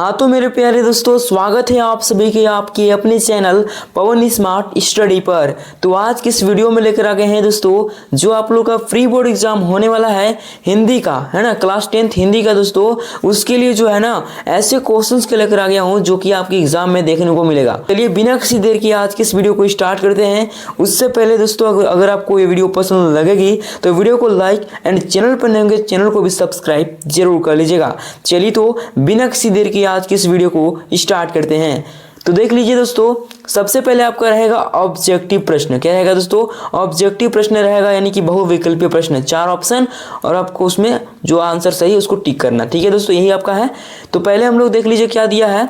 हाँ तो मेरे प्यारे दोस्तों, स्वागत है आप सभी के आपके अपने चैनल पवन स्मार्ट स्टडी पर। तो आज किस वीडियो में लेकर आ गए हैं दोस्तों, जो आप लोग का प्री बोर्ड एग्जाम होने वाला है हिंदी का, है ना, क्लास 10th हिंदी का दोस्तों, उसके लिए जो है ना ऐसे क्वेश्चंस के लेकर आ गया हूँ जो कि आपके एग्जाम में देखने को मिलेगा। चलिए बिना किसी देर की आज की इस वीडियो को स्टार्ट करते हैं। उससे पहले दोस्तों, अगर आपको ये वीडियो पसंद लगेगी तो वीडियो को लाइक एंड चैनल पर नए होंगे चैनल को भी सब्सक्राइब जरूर कर लीजिएगा। चलिए तो बिना किसी देर की आज की इस वीडियो को स्टार्ट करते हैं। तो देख लीजिए दोस्तों, सबसे पहले आपका रहेगा ऑब्जेक्टिव प्रश्न। क्या रहेगा दोस्तों? ऑब्जेक्टिव प्रश्न रहेगा, यानी कि बहुविकल्पीय प्रश्न, 4 ऑप्शन और आपको उसमें जो आंसर सही है उसको टिक करना। ठीक है दोस्तों, यही आपका है। तो पहले हम लोग देख लीजिए क्या दिया है।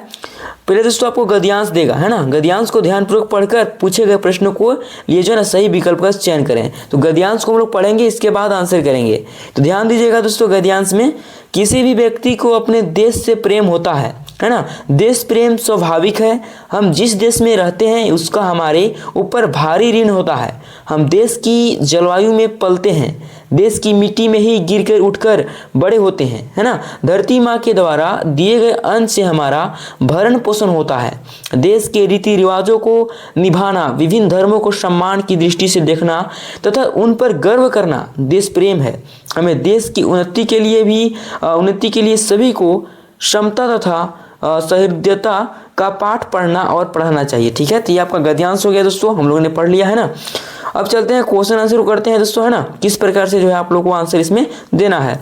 पहले दोस्तों आपको गद्यांश देगा, है ना। गद्यांश को ध्यानपूर्वक पढ़कर पूछे गए प्रश्नों को लिए जो है ना सही विकल्प का चयन करें। तो गद्यांश को हम लोग पढ़ेंगे, इसके बाद आंसर करेंगे। तो ध्यान दीजिएगा दोस्तों, गद्यांश में किसी भी व्यक्ति को अपने देश से प्रेम होता है ना। देश प्रेम स्वाभाविक है। हम जिस देश में रहते हैं उसका हमारे ऊपर भारी ऋण होता है। हम देश की जलवायु में पलते हैं, देश की मिट्टी में ही गिरकर उठकर बड़े होते हैं, है ना। धरती माँ के द्वारा दिए गए अन्न से हमारा भरण पोषण होता है। देश के रीति रिवाजों को निभाना, विभिन्न धर्मों को सम्मान की दृष्टि से देखना तथा उन पर गर्व करना देश प्रेम है। हमें देश की उन्नति के लिए सभी को समता तथा सहृदयता का पाठ पढ़ना और पढ़ाना चाहिए। ठीक है, तो ये आपका गद्यांश हो गया दोस्तों, हम लोगों ने पढ़ लिया है ना। अब चलते हैं क्वेश्चन आंसर करते हैं दोस्तों, है ना, किस प्रकार से जो है आप लोगों को आंसर इसमें देना है।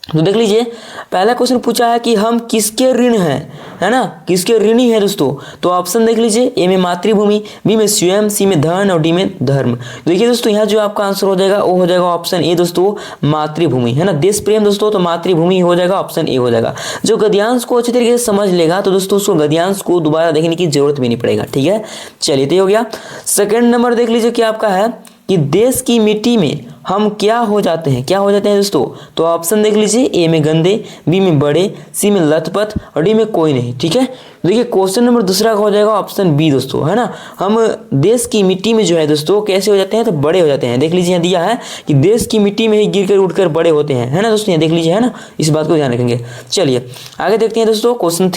तो देख लीजिए, पहला क्वेश्चन पूछा है कि हम किसके ऋण हैं, है ना, किसके ऋणी है दोस्तों। तो ऑप्शन देख लीजिए, ए में मातृभूमि, बी में स्वयं, सी में धन और डी में धर्म। देखिए दोस्तों, यहाँ जो आपका आंसर हो जाएगा वो हो जाएगा ऑप्शन ए दोस्तों, मातृभूमि, है ना। देश प्रेम दोस्तों, तो मातृभूमि हो जाएगा, ऑप्शन ए हो जाएगा। जो गद्यांश को अच्छी तरीके से समझ लेगा तो दोस्तों उसको गद्यांश को दोबारा देखने की जरूरत भी नहीं पड़ेगा। ठीक है, चलिए तो हो गया। सेकेंड नंबर देख लीजिए क्या आपका है कि देश की मिट्टी में हम क्या हो जाते हैं, क्या हो जाते हैं दोस्तों। तो ऑप्शन देख लीजिए, ए में गंदे, बी में बड़े, सी में लथपथ और डी में कोई नहीं। ठीक है, देखिए क्वेश्चन नंबर दूसरा का हो जाएगा ऑप्शन बी दोस्तों, है ना। हम देश की मिट्टी में जो है दोस्तों कैसे हो जाते हैं, तो बड़े हो जाते हैं। देख लीजिए यहाँ दिया है कि देश की मिट्टी में ही गिरकर उठकर बड़े होते हैं, है ना दोस्तों, यहाँ देख लीजिए, है ना, इस बात को ध्यान रखेंगे। चलिए आगे देखते हैं दोस्तों, क्वेश्चन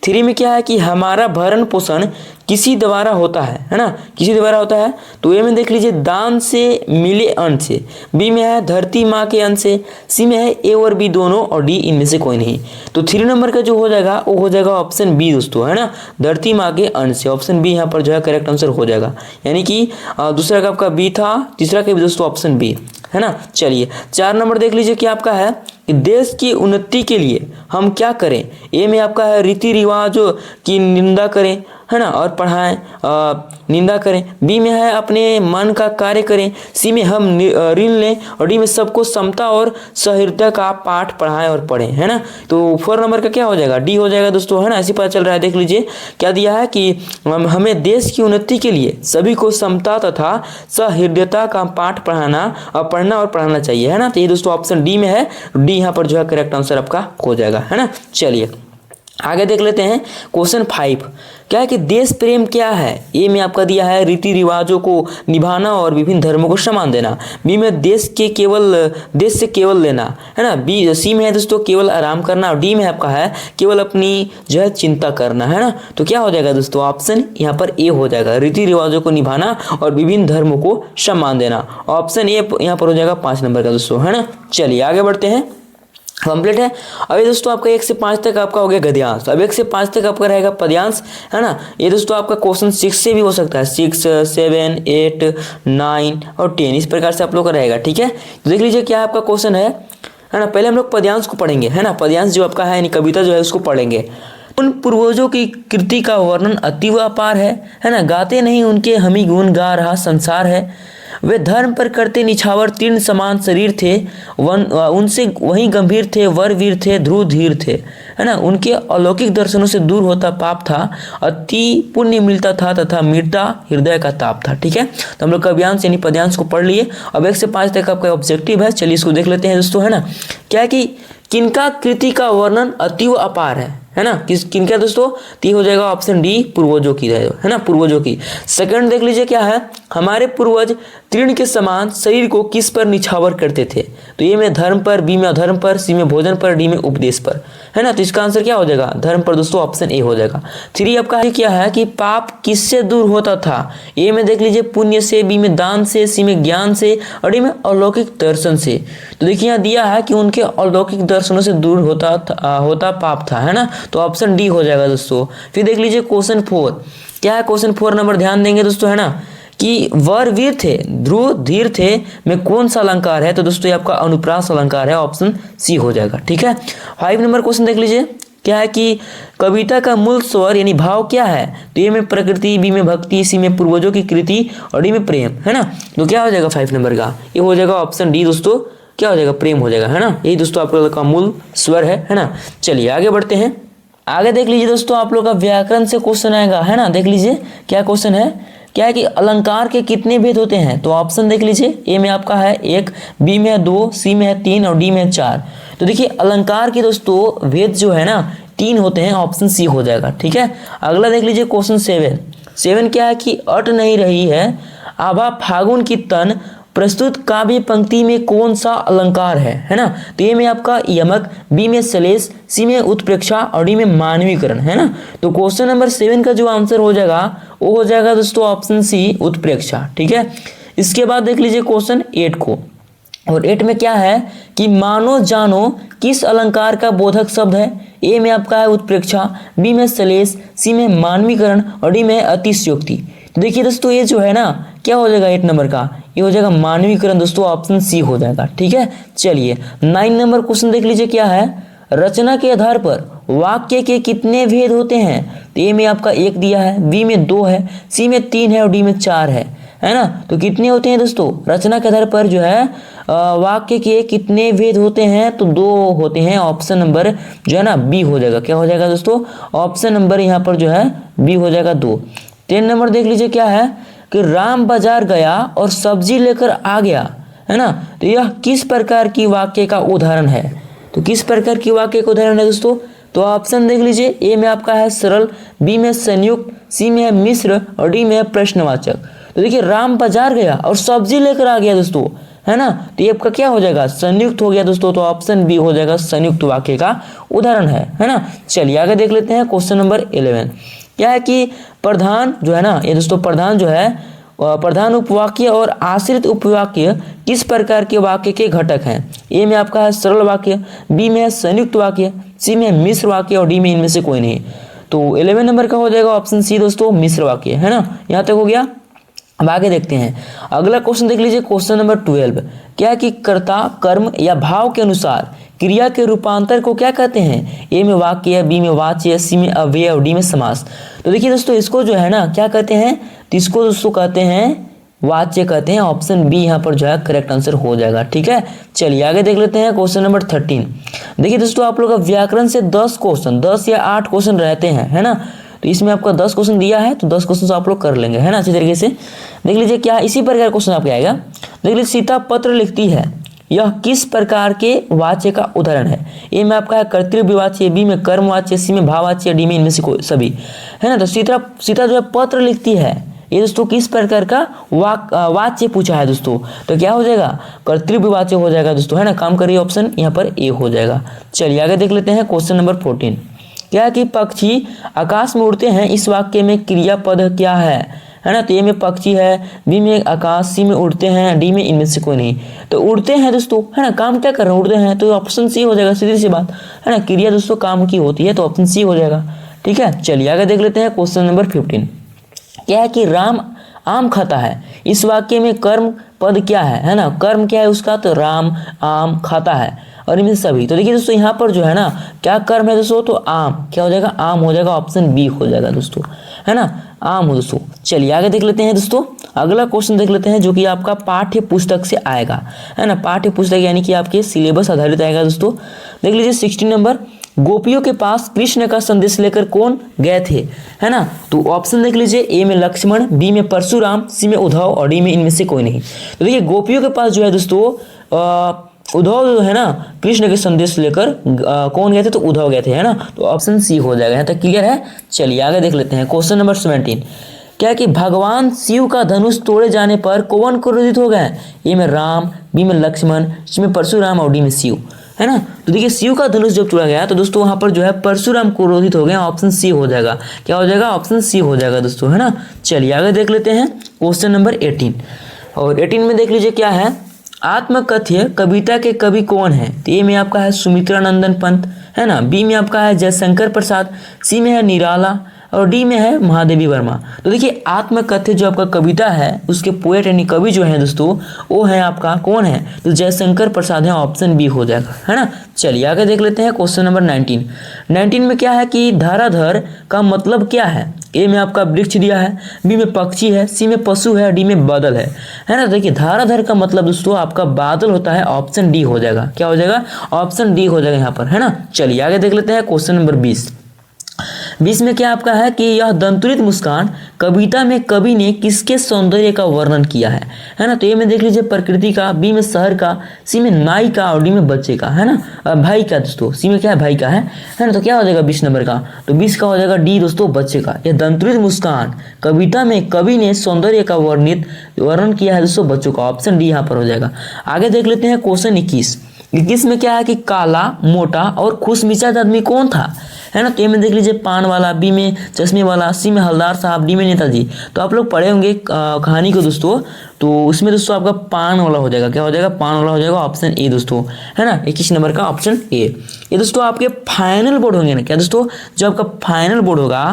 थ्री में क्या है कि हमारा भरण पोषण किसी द्वारा होता है ना, किसी द्वारा होता है। तो ए में देख लीजिए, दान से मिले अन्न से, बी में है धरती माँ के अन्न से, सी में है ए और बी दोनों और डी इनमें से कोई नहीं। तो 3 नंबर का जो हो जाएगा वो हो जाएगा ऑप्शन बी दोस्तों, है ना, धरती माँ के अन्न से। ऑप्शन बी यहाँ पर जो है करेक्ट आंसर हो जाएगा, यानी कि दूसरा का आपका बी था, तीसरा का भी दोस्तों ऑप्शन बी, है ना। चलिए 4 नंबर देख लीजिए क्या आपका है कि देश की उन्नति के लिए हम क्या करें। ए में आपका है रीति रिवाजों की निंदा करें, है ना, और पढ़ाएं, निंदा करें। बी में है अपने मन का कार्य करें, सी में हम ऋण लें और डी में सबको समता और सहृदयता का पाठ पढ़ाएं और पढ़ें, है ना। तो 4 नंबर का क्या हो जाएगा, डी हो जाएगा दोस्तों, है ना। ऐसे पता चल रहा है, देख लीजिए क्या दिया है कि हमें देश की उन्नति के लिए सभी को समता तथा सहृदयता का पाठ पढ़ना और पढ़ाना चाहिए, है ना। तो ये दोस्तों ऑप्शन डी में है, डी यहाँ पर जो है करेक्ट आंसर आपका हो जाएगा, है ना। चलिए आगे देख लेते हैं क्वेश्चन 5। क्या है कि देश प्रेम क्या है। ए में आपका दिया है रीति रिवाजों को निभाना और विभिन्न धर्मों को सम्मान देना। बी में देश से केवल लेना, है ना। बी सी में है दोस्तों केवल आराम करना और डी में आपका है केवल अपनी जो है चिंता करना, है ना। तो क्या हो जाएगा दोस्तों, ऑप्शन यहाँ पर ए हो जाएगा, रीति रिवाजों को निभाना और विभिन्न धर्मों को सम्मान देना। ऑप्शन ए यहाँ पर हो जाएगा 5 नंबर का दोस्तों, है ना। चलिए आगे बढ़ते हैं, कंप्लीट है। अभी दोस्तों आपका 1 से 5 तक आपका हो गया गद्यांश। अब 1 से 5 तक आपका रहेगा पद्यांश, है ना। ये दोस्तों आपका क्वेश्चन 6 से भी हो सकता है, 6, 7, 8, 9 और 10, इस प्रकार से आप लोग का रहेगा। ठीक है, तो देख लीजिए क्या आपका क्वेश्चन है ना। पहले हम लोग पद्यांश को पढ़ेंगे, है ना। पद्यांश जो आपका है यानी कविता जो है उसको पढ़ेंगे। उन पूर्वजों की कृति का वर्णन अतीव अपार है ना। गाते नहीं उनके हमी गुण गा रहा संसार है। वे धर्म पर करते निछावर तीर्ण समान शरीर थे, उनसे वही गंभीर थे, वर वीर थे, ध्रुव धीर थे, है ना। उनके अलौकिक दर्शनों से दूर होता पाप था, अति पुण्य मिलता था तथा मिटता हृदय का ताप था। ठीक है, तो हम लोग कव्यांश यानी पद्यांश को पढ़ लिए। अब 1 से 5 तक आपका ऑब्जेक्टिव है, चलिए इसको देख लेते हैं दोस्तों, है ना। क्या है कि किनका कृति का वर्णन अतीव अपार है ना। किनका दोस्तों, तो हो जाएगा ऑप्शन डी, पूर्वजों की, है ना, पूर्वजों की। सेकंड देख लीजिए क्या है, हमारे पूर्वज तृण के समान शरीर को किस पर निछावर करते थे? तो ए में धर्म पर, बी में अधर्म पर, सी में भोजन पर, डी में उपदेश पर, है ना। तो इसका आंसर क्या हो जाएगा? धर्म पर दोस्तों, ऑप्शन ए हो जाएगा। 3 आपका है क्या है कि पाप किससे दूर होता था? ए में देख लीजिए पुण्य से, बी में दान से, सी में ज्ञान से और डी में अलौकिक दर्शन से। तो देखिए यहाँ दिया है कि उनके अलौकिक दर्शनों से दूर होता पाप था, है ना। तो ऑप्शन डी हो जाएगा दोस्तों। फिर देख लीजिए क्वेश्चन 4 क्या है? क्वेश्चन 4 नंबर ध्यान देंगे दोस्तों, है ना, कि वर वीर थे, ध्रुव धीर थे में कौन सा अलंकार है? तो दोस्तों ये आपका अनुप्रास अलंकार है, ऑप्शन सी हो जाएगा। ठीक है। 5 नंबर क्वेश्चन देख लीजिए क्या है कि कविता का मूल स्वर यानी भाव क्या है? तो ए में प्रकृति, बी में भक्ति, सी में पूर्वजों की कृति और डी में प्रेम, है ना। तो क्या हो जाएगा 5 नंबर का? ये हो जाएगा ऑप्शन डी दोस्तों, क्या हो जाएगा? प्रेम हो जाएगा, है ना। यही दोस्तों आप लोगों का मूल स्वर है ना। चलिए आगे बढ़ते हैं। आगे देख लीजिए दोस्तों, आप लोग का व्याकरण से क्वेश्चन आएगा, है ना। देख लीजिए क्या क्वेश्चन है, क्या है कि अलंकार के कितने भेद होते हैं? तो ऑप्शन देख लीजिए, ए में आपका है 1, बी में है 2, सी में है 3 और डी में है 4। तो देखिए अलंकार के दोस्तों भेद जो है ना 3 होते हैं, ऑप्शन सी हो जाएगा। ठीक है। अगला देख लीजिए क्वेश्चन 7 क्या है कि अट नहीं रही है आभा फागुन की तन प्रस्तुत काव्य पंक्ति में कौन सा अलंकार है ना। तो ए में आपका यमक, बी में श्लेष, सी में उत्प्रेक्षा और डी में मानवीकरण, है ना। तो क्वेश्चन नंबर 7 का जो आंसर हो जाएगा वो हो जाएगा दोस्तों ऑप्शन सी उत्प्रेक्षा। ठीक है। इसके बाद देख लीजिए क्वेश्चन 8 को, और 8 में क्या है कि मानो जानो किस अलंकार का बोधक शब्द है? ए में आपका है उत्प्रेक्षा, बी में श्लेष, सी में मानवीकरण और डी में अतिशयोक्ति। तो देखिए दोस्तों ये जो है ना क्या हो जाएगा 8 नंबर का? ये हो जाएगा मानवीकरण दोस्तों, ऑप्शन सी हो जाएगा। ठीक है। चलिए 9 नंबर क्वेश्चन देख लीजिए क्या है, रचना के आधार पर वाक्य के कितने भेद होते हैं? तो ए में आपका 1 दिया है, बी में 2 है, सी में 3 है और डी में 4 है ना। तो कितने होते हैं दोस्तों? रचना के आधार पर जो है वाक्य के कितने भेद होते हैं? तो 2 होते हैं, ऑप्शन नंबर जो है ना बी हो जाएगा। क्या हो जाएगा दोस्तों? ऑप्शन नंबर यहाँ पर जो है बी हो जाएगा 2। 10 नंबर देख लीजिए क्या है कि राम बाजार गया और सब्जी लेकर आ गया, है ना। तो यह किस प्रकार की वाक्य का उदाहरण है? तो किस प्रकार की वाक्य का उदाहरण है दोस्तों? तो ऑप्शन देख लीजिए, ए में आपका है सरल, बी में संयुक्त, सी में है मिश्र और डी में है प्रश्नवाचक। तो देखिए राम बाजार गया और सब्जी लेकर आ गया दोस्तों, है ना। तो ये आपका क्या हो जाएगा? संयुक्त हो गया दोस्तों। तो ऑप्शन बी हो जाएगा संयुक्त वाक्य का उदाहरण है ना। चलिए आगे देख लेते हैं क्वेश्चन नंबर 11 क्या है कि प्रधान जो है ना, ये दोस्तों प्रधान जो है प्रधान उपवाक्य और आश्रित उपवाक्य किस प्रकार के वाक्य के घटक हैं? ए में आपका है सरल वाक्य, बी में है संयुक्त वाक्य, सी में मिश्र वाक्य और डी में इनमें से कोई नहीं। तो 11 नंबर का हो जाएगा ऑप्शन सी दोस्तों मिश्र वाक्य, है ना। यहाँ तक हो गया। अब आगे देखते हैं अगला क्वेश्चन देख लीजिए क्वेश्चन नंबर 12 क्या है कि कर्ता कर्म या भाव के अनुसार क्रिया के रूपांतर को क्या कहते हैं? ए में वाक्य, बी में वाच्य, सी में अव्यय और डी में समास। तो देखिए दोस्तों इसको जो है ना क्या कहते हैं? तो इसको दोस्तों कहते हैं वाच्य कहते हैं। ऑप्शन बी यहाँ पर जो है करेक्ट आंसर हो जाएगा। ठीक है। चलिए आगे देख लेते हैं क्वेश्चन नंबर 13। देखिए दोस्तों आप लोग का व्याकरण से 10 क्वेश्चन 10 या 8 क्वेश्चन रहते हैं, है ना। तो इसमें आपका 10 क्वेश्चन दिया है, तो 10 क्वेश्चन आप लोग कर लेंगे, है ना, अच्छी तरीके से। देख लीजिए क्या इसी प्रकार क्वेश्चन आपके आएगा। देख लीजिए सीता पत्र लिखती है, यह किस प्रकार के वाच्य का उदाहरण है? ए में आपका है कर्तृवाच्य, बी में कर्मवाच्य, सी में भाववाच्य, डी में इनमें से कोई सभी, है ना। तो सीता जो है पत्र लिखती है, ये दोस्तों किस प्रकार का वाच्य पूछा है दोस्तों? तो क्या हो जाएगा? कर्तृवाच्य हो जाएगा दोस्तों, है ना। काम करिए, ऑप्शन यहाँ पर ए हो जाएगा। चलिए आगे देख लेते हैं क्वेश्चन नंबर 14 क्या है कि पक्षी आकाश में उड़ते हैं, इस वाक्य में क्रियापद क्या है ना। तो ए में पक्षी है, बी में आकाश, सी में उड़ते हैं, डी में इनमें से कोई नहीं। तो उड़ते हैं दोस्तों, है ना, काम क्या कर रहे हैं? उड़ते हैं, तो ऑप्शन सी हो जाएगा, सीधी सी बात, है ना। क्रिया दोस्तों काम की होती है, तो ऑप्शन सी हो जाएगा। ठीक है। चलिए आगे देख लेते हैं क्वेश्चन नंबर 15 क्या है कि राम आम खाता है, इस वाक्य में कर्म पद क्या है ना। कर्म क्या है उसका? तो राम आम खाता है और इनमें सभी। तो देखिए दोस्तों यहाँ पर जो है ना क्या कर्म है दोस्तों? तो आम। क्या हो जाएगा? आम हो जाएगा, ऑप्शन बी हो जाएगा दोस्तों, है ना, आम हो दोस्तों। चलिए आगे देख लेते हैं दोस्तों अगला क्वेश्चन देख लेते हैं जो कि आपका पाठ्य पुस्तक से आएगा, है ना। पाठ्य पुस्तक यानी कि आपके सिलेबस आधारित आएगा दोस्तों। देख लीजिए 16 नंबर गोपियों के पास कृष्ण का संदेश लेकर कौन गए थे, है ना। तो ऑप्शन देख लीजिए, ए में लक्ष्मण, बी में परशुराम, सी में उद्धव और डी में इनमें से कोई नहीं। तो देखिए गोपियों के पास जो है दोस्तों उद्धव जो है ना कृष्ण के संदेश लेकर कौन गए थे? तो उद्धव गए थे, है ना। तो ऑप्शन सी हो जाएगा। यहाँ तक क्लियर है। चलिए आगे देख लेते हैं क्वेश्चन नंबर 17 क्या कि भगवान शिव का धनुष तोड़े जाने पर कौन क्रोधित हो गए? ए में राम, बी में लक्ष्मण, सी में परशुराम और डी में शिव, है ना। तो देखिए शिव का धनुष जब तोड़ा गया तो दोस्तों वहां पर जो है परशुराम क्रोधित हो गए, ऑप्शन सी हो जाएगा। क्या हो जाएगा? ऑप्शन सी हो जाएगा दोस्तों, है ना। चलिए आगे देख लेते हैं क्वेश्चन नंबर 18। और 18 में देख लीजिए क्या है, आत्मकथ्य कविता के कवि कौन है? तो ए में आपका है सुमित्रा नंदन पंत, है ना। बी में आपका है जयशंकर प्रसाद, सी में है निराला और डी में है महादेवी वर्मा। तो देखिए आत्मकथ्य जो आपका कविता है उसके पोएट यानी कवि जो है दोस्तों वो है आपका कौन है? तो जयशंकर प्रसाद है, ऑप्शन बी हो जाएगा, है ना। चलिए आगे देख लेते हैं क्वेश्चन नंबर 19। 19 में क्या है कि धाराधर का मतलब क्या है? ए में आपका वृक्ष दिया है, बी में पक्षी है, सी में पशु है, डी में बादल है ना। देखिए धाराधर का मतलब दोस्तों आपका बादल होता है, ऑप्शन डी हो जाएगा। क्या हो जाएगा? ऑप्शन डी हो जाएगा यहाँ पर, है ना। चलिए आगे देख लेते हैं क्वेश्चन नंबर 20। 20 में क्या आपका है कि यह दंतुरित मुस्कान कविता में कवि ने किसके सौंदर्य का वर्णन किया है ना। तो ए में देख लीजिए प्रकृति का, बी में शहर का, सी में नाई का और डी में बच्चे का, है ना, भाई का दोस्तों। सी में क्या है? भाई का है ना। तो क्या हो जाएगा 20 नंबर का? तो 20 का हो जाएगा डी दोस्तों, बच्चे का। यह दंतुरित मुस्कान कविता में कवि ने सौंदर्य का वर्णन किया है दोस्तों, बच्चों का, ऑप्शन डी यहाँ पर हो जाएगा। आगे देख लेते हैं क्वेश्चन 21 में क्या है कि काला, मोटा और खुश मिजाज आदमी कौन था, है ना। तो ए में देख लीजिए पान वाला, बी में चश्मे वाला, सी में हलदार साहब, डी में नेताजी। तो आप लोग पढ़े होंगे कहानी को दोस्तों, तो उसमें दोस्तों आपका पान वाला हो जाएगा। क्या हो जाएगा? पान वाला हो जाएगा, ऑप्शन ए दोस्तों, है ना। 21 नंबर का ऑप्शन ए। ये दोस्तों आपके फाइनल बोर्ड होंगे ना, क्या दोस्तों, जो आपका फाइनल बोर्ड होगा,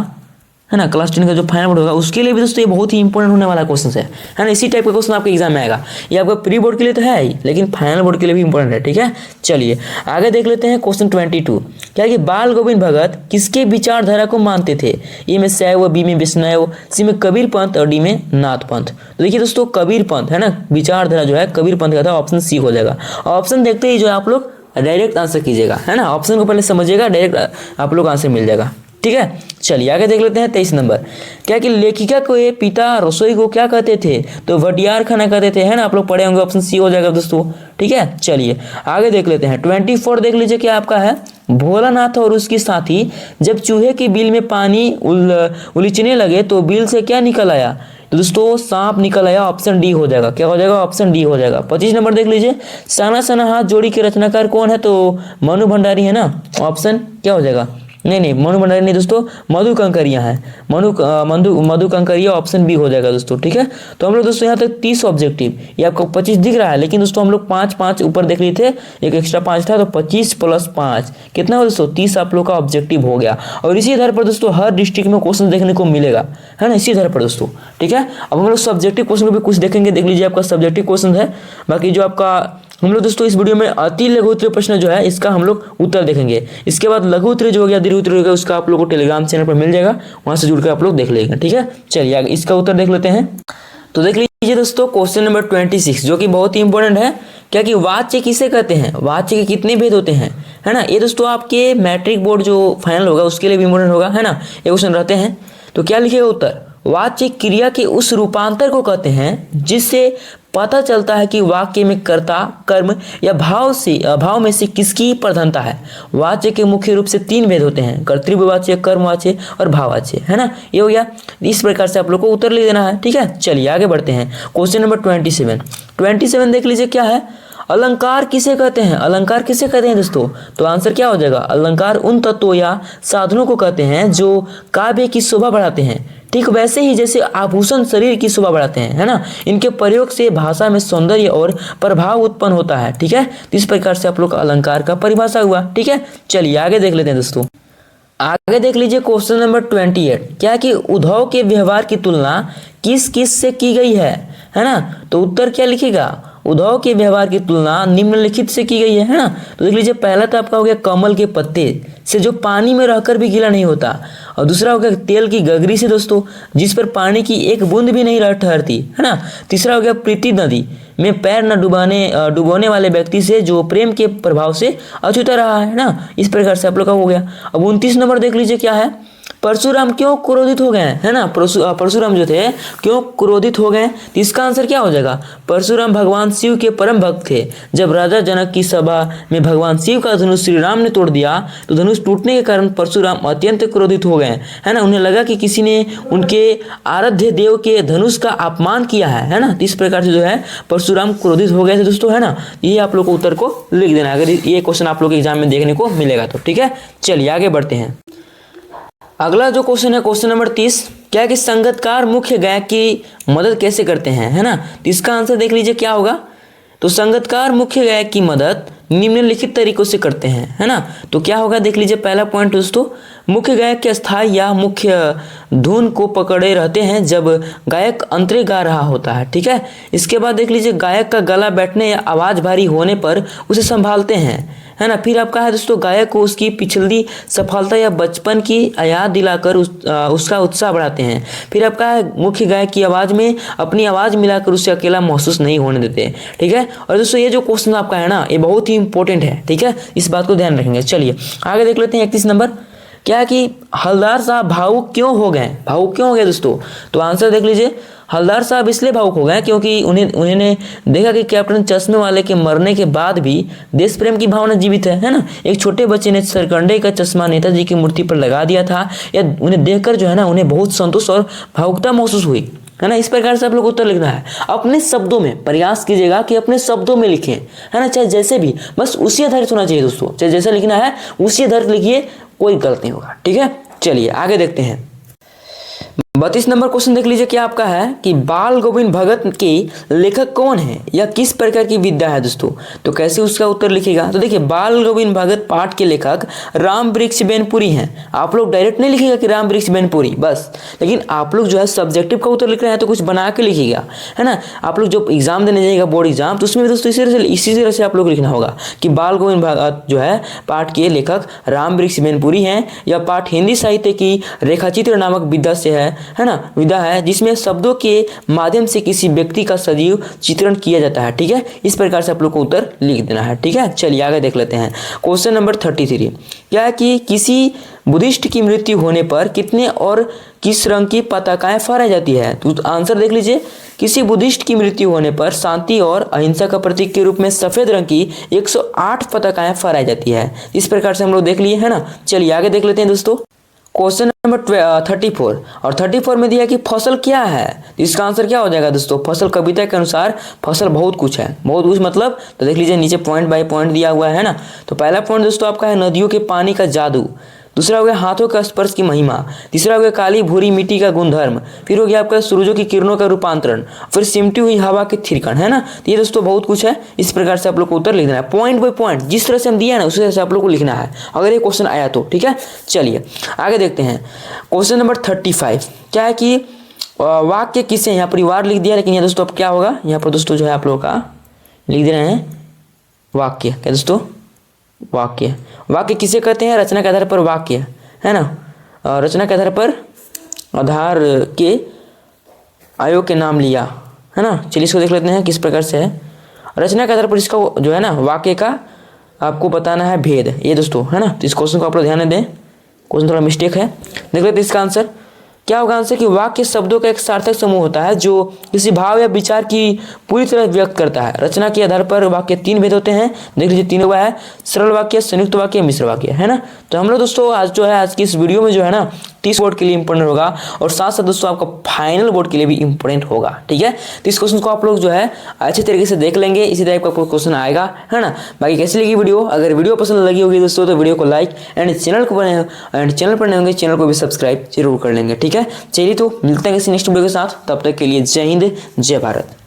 है ना, क्लास 10 का जो फाइनल बोर्ड होगा उसके लिए भी दोस्तों ये बहुत ही इंपॉर्टेंट होने वाला क्वेश्चन है ना। इसी टाइप का क्वेश्चन आपके एग्जाम में आएगा। ये आपका प्री बोर्ड के लिए तो है ही, लेकिन फाइनल बोर्ड के लिए भी इंपॉर्टेंट है, ठीक है। चलिए आगे देख लेते हैं क्वेश्चन 22। क्या कि बाल गोविंद भगत किसके विचारधारा को मानते थे? ए में शैव, बी में वैष्णव, सी में कबीर पंथ और डी में नाथ पंथ। तो देखिए दोस्तों कबीर पंथ, है ना, विचारधारा जो है कबीर पंथ का था, ऑप्शन सी हो जाएगा। ऑप्शन देखते ही जो है आप लोग डायरेक्ट आंसर कीजिएगा, है ना। ऑप्शन को पहले समझिएगा, डायरेक्ट आप लोग आंसर मिल जाएगा, ठीक है। चलिए आगे देख लेते हैं 23 नंबर। क्या कि लेखिका के पिता रसोई को क्या कहते थे? तो भटियार खाना कहते थे, है ना। आप लोग पढ़े होंगे, ऑप्शन सी हो जाएगा दोस्तों, ठीक है। चलिए आगे देख लेते हैं 24 देख लीजिए क्या आपका है, भोलानाथ और उसकी साथी जब चूहे की बिल में पानी उलीचने लगे तो बिल से क्या निकल आया? तो दोस्तों सांप निकल आया, ऑप्शन डी हो जाएगा। क्या हो जाएगा? ऑप्शन डी हो जाएगा। 25 नंबर देख लीजिए, साना साना हाथ जोड़ी के रचनाकार कौन है? तो मनु भंडारी, है ना। ऑप्शन क्या हो जाएगा? नहीं, मनु भंडारी नहीं दोस्तों, मधु कंकरिया है, मधु कंकरिया, ऑप्शन बी हो जाएगा दोस्तों, ठीक है। तो हम लोग दोस्तों यहाँ तक 30 ऑब्जेक्टिव, ये आपको 25 दिख रहा है, लेकिन दोस्तों हम लोग 5 ऊपर देख लिए थे, एक एक्स्ट्रा 5 था, तो 25 + 5 कितना हो दोस्तों? 30 आप लोग का ऑब्जेक्टिव हो गया। और इसी आधार पर दोस्तों हर डिस्ट्रिक्ट में क्वेश्चन देखने को मिलेगा, है ना, इसी आधार पर दोस्तों, ठीक है। अब हम लोग सब्जेक्टिव क्वेश्चन को भी कुछ देखेंगे, देख लीजिए आपका सब्जेक्टिव क्वेश्चन है। बाकी जो आपका हम लोग दोस्तों इस वीडियो में अति लघु उत्तरीय प्रश्न जो है इसका हम लोग उत्तर देखेंगे। इसके बाद लघु उत्तरीय जो हो गया, दीर्घ उत्तरीय हो गया, उसका आप लोगों को टेलीग्राम चैनल पर मिल जाएगा, वहां से जुड़कर आप लोग देख लेंगे, ठीक है। चलिए आगे इसका उत्तर देख लेते हैं। तो देख लीजिए दोस्तों क्वेश्चन नंबर 26 जो कि बहुत ही इंपॉर्टेंट है। क्या कि वाच्य किसे कहते हैं? वाच्य के कितने भेद होते हैं, है ना। ये दोस्तों आपके मैट्रिक बोर्ड जो फाइनल होगा उसके लिए भी इंपॉर्टेंट होगा, है ना। ये क्वेश्चन रहते हैं, तो क्या लिखिएगा उत्तर? वाच्य क्रिया के उस रूपांतर को कहते हैं जिससे पता चलता है कि वाक्य में कर्ता, कर्म या भाव में से किसकी प्रधानता है। वाच्य के मुख्य रूप से 3 भेद होते हैं, कर्तृवाच्य, कर्मवाच्य और भाववाच्य, है ना। ये हो गया। इस प्रकार से आप लोग को उत्तर लिख देना है, ठीक है। चलिए आगे बढ़ते हैं क्वेश्चन नंबर 27 देख लीजिए क्या है, अलंकार किसे कहते हैं? अलंकार किसे कहते हैं दोस्तों? तो आंसर क्या हो जाएगा? अलंकार उन तत्वों या साधनों को कहते हैं जो काव्य की शोभा बढ़ाते हैं, ठीक वैसे ही जैसे आभूषण शरीर की शोभा बढ़ाते हैं, है ना। इनके प्रयोग से भाषा में सौंदर्य और प्रभाव उत्पन्न होता है, ठीक है। तो इस प्रकार से आप लोग का अलंकार का परिभाषा हुआ, ठीक है। चलिए आगे देख लेते हैं दोस्तों। आगे देख लीजिए क्वेश्चन नंबर 28। क्या कि उद्धव के व्यवहार की तुलना किस किस से की गई है ना। तो उत्तर क्या लिखेगा? उद्धव के व्यवहार की तुलना निम्नलिखित से की गई है ना। तो देख लीजिए पहला तो आपका हो गया कमल के पत्ते से जो पानी में रहकर भी गीला नहीं होता, और दूसरा हो गया तेल की गगरी से दोस्तों जिस पर पानी की एक बूंद भी नहीं ठहरती, है ना। तीसरा हो गया प्रीति नदी में पैर न डुबोने वाले व्यक्ति से जो प्रेम के प्रभाव से अछूता रहा है ना। इस प्रकार से आप लोग का हो गया। अब 29 नंबर देख लीजिए क्या है, परशुराम क्यों क्रोधित हो गए, है ना। परशुराम जो थे क्यों क्रोधित हो गए, तो इसका आंसर क्या हो जाएगा। परशुराम भगवान शिव के परम भक्त थे। जब राजा जनक की सभा में भगवान शिव का धनुष श्री राम ने तोड़ दिया तो धनुष टूटने के कारण परशुराम अत्यंत क्रोधित हो गए, है ना। उन्हें लगा कि किसी ने उनके आराध्य देव के धनुष का अपमान किया है ना। इस प्रकार से जो है परशुराम क्रोधित हो गए थे दोस्तों, है ना। ये आप लोग को उत्तर को लिख देना अगर ये क्वेश्चन आप लोग के एग्जाम में देखने को मिलेगा तो, ठीक है। चलिए आगे बढ़ते हैं। अगला जो क्वेश्चन है क्वेश्चन नंबर 30, क्या कि संगीतकार मुख्य गायक की मदद कैसे करते हैं, है ना। तो इसका आंसर देख लीजिए क्या होगा। तो संगीतकार मुख्य गायक की मदद निम्नलिखित तरीकों से करते हैं, है ना। तो क्या होगा देख लीजिए। पहला पॉइंट दोस्तों, मुख्य गायक के स्थायी या मुख्य धुन को पकड़े रहते हैं जब गायक अंतरे गा रहा होता है, ठीक है। इसके बाद देख लीजिए, गायक का गला बैठने या आवाज भारी होने पर उसे संभालते हैं, है ना। फिर आपका है दोस्तों, गायक को उसकी पिछली सफलता या बचपन की याद दिलाकर उसका उत्साह बढ़ाते हैं। फिर आपका है, मुख्य गायक की आवाज में अपनी आवाज मिलाकर उसे अकेला महसूस नहीं होने देते, ठीक है। और दोस्तों ये जो क्वेश्चन आपका है ना, ये बहुत ही इंपॉर्टेंट है, ठीक है। इस बात को ध्यान रखेंगे। चलिए आगे देख लेते हैं 31 नंबर, क्या कि हलदार साहब भावुक क्यों हो गए। भावुक क्यों हो गए दोस्तों, तो आंसर देख लीजिए। हलदार साहब इसलिए भावुक हो गए क्योंकि उन्होंने देखा कि कैप्टन चश्मे वाले के मरने के बाद भी देश प्रेम की भावना जीवित है ना। एक छोटे बच्चे ने सरकंडे का चश्मा नेताजी की मूर्ति पर लगा दिया था, या उन्हें देखकर जो है ना उन्हें बहुत संतोष और भावुकता महसूस हुई, है ना। इस प्रकार से आप लोग उत्तर लिखना है। अपने शब्दों में प्रयास कीजिएगा कि अपने शब्दों में लिखें, है ना। चाहे जैसे भी, बस उसी आधारित होना चाहिए दोस्तों। चाहे जैसा लिखना है उसी आधारित लिखिए, कोई गलत नहीं होगा, ठीक है। चलिए आगे देखते हैं। 32 नंबर क्वेश्चन देख लीजिए, क्या आपका है कि बाल गोविंद भगत के लेखक कौन है या किस प्रकार की विद्या है दोस्तों। तो कैसे उसका उत्तर लिखेगा, तो देखिए बाल गोविंद भगत पाठ के लेखक राम वृक्ष बेनपुरी हैं। आप लोग डायरेक्ट नहीं लिखिएगा कि राम वृक्ष बेनपुरी बस, लेकिन आप लोग जो है सब्जेक्टिव का उत्तर लिख रहे हैं तो कुछ बना के लिखिएगा, है ना। आप लोग जब एग्जाम देने जाइएगा बोर्ड एग्जाम, तो उसमें भी दोस्तों इसी तरह से आप लोग लिखना होगा कि बाल गोविंद भगत जो है पाठ के लेखक राम वृक्ष बेनपुरी हैं। यह पाठ हिंदी साहित्य की रेखाचित्र नामक विद्या से है ना, विधा है जिसमें शब्दों के माध्यम से किसी व्यक्ति का सजीव चित्रण किया जाता है, ठीक है। इस प्रकार से आप लोग को उत्तर लिख देना है, ठीक है। चलिए आगे देख लेते हैं। क्वेश्चन नंबर 33, क्या है कि किसी बुद्धिस्ट की मृत्यु होने पर कितने और किस रंग की पताकाएं फहराई जाती है। तो आंसर देख लीजिए, किसी बुद्धिस्ट की मृत्यु होने पर शांति और अहिंसा का प्रतीक के रूप में सफेद रंग की 108 पताकाएं फहराई जाती है। इस प्रकार से हम लोग देख लिए, है ना। चलिए आगे देख लेते हैं दोस्तों। क्वेश्चन नंबर 34 और 34 में दिया कि फसल क्या है। तो इसका आंसर क्या हो जाएगा दोस्तों। फसल कविता के अनुसार फसल बहुत कुछ है, बहुत कुछ मतलब, तो देख लीजिए नीचे पॉइंट बाय पॉइंट दिया हुआ है ना। तो पहला पॉइंट दोस्तों आपका है नदियों के पानी का जादू, दूसरा हो गया हाथों का स्पर्श की महिमा, तीसरा हो गया काली भूरी मिट्टी का गुणधर्म, फिर हो गया आपका सूरजों की किरणों का रूपांतरण, फिर सिमटी हुई हवा के थिरकन, है ना। तो ये दोस्तों बहुत कुछ है। इस प्रकार से आप लोग को उत्तर लिखना है, पॉइंट बाय पॉइंट जिस तरह से हम दिया है ना उसी तरह से आप लोग को लिखना है अगर ये क्वेश्चन आया तो, ठीक है। चलिए आगे देखते हैं। क्वेश्चन नंबर 35, क्या है कि वाक्य किसे, यहाँ परिवार लिख दिया, लेकिन यहाँ दोस्तों अब क्या होगा, यहाँ पर दोस्तों जो है आप लोगों का लिख दे रहे हैं वाक्य, क्या दोस्तों वाक्य। वाक्य किसे कहते हैं, रचना के आधार पर वाक्य, है ना। रचना के आधार के आयोग के नाम लिया, है ना। चलिए इसको देख लेते हैं किस प्रकार से है। रचना के आधार पर इसका जो है ना वाक्य का आपको बताना है भेद, ये दोस्तों, है ना। तो इस क्वेश्चन को आप लोग ध्यान दें, क्वेश्चन थोड़ा मिस्टेक है। देख लेते हैं इसका आंसर क्या होगा। आंसर कि वाक्य शब्दों का एक सार्थक समूह होता है जो किसी भाव या विचार की पूरी तरह व्यक्त करता है। रचना के आधार पर वाक्य 3 भेद होते हैं, देख लीजिए 3 हुआ है, सरल वाक्य, संयुक्त वाक्य, मिश्र वाक्य, है ना। तो हम लोग दोस्तों आज जो है आज की इस वीडियो में जो है ना 30 बोर्ड के लिए इंपॉर्टेंट होगा और साथ साथ दोस्तों आपका फाइनल बोर्ड के लिए भी इंपॉर्टेंट होगा, ठीक है। तो इस क्वेश्चन को आप लोग जो है अच्छे तरीके से देख लेंगे, इसी टाइप का क्वेश्चन आएगा, है ना। बाकी कैसी लगी वीडियो, अगर वीडियो पसंद लगी होगी दोस्तों तो वीडियो को लाइक एंड चैनल पर नए होंगे चैनल को भी सब्सक्राइब जरूर कर लेंगे, ठीक है। चलिए तो मिलते हैं किसी नेक्स्ट वीडियो के साथ, तब तक के लिए जय हिंद जय भारत।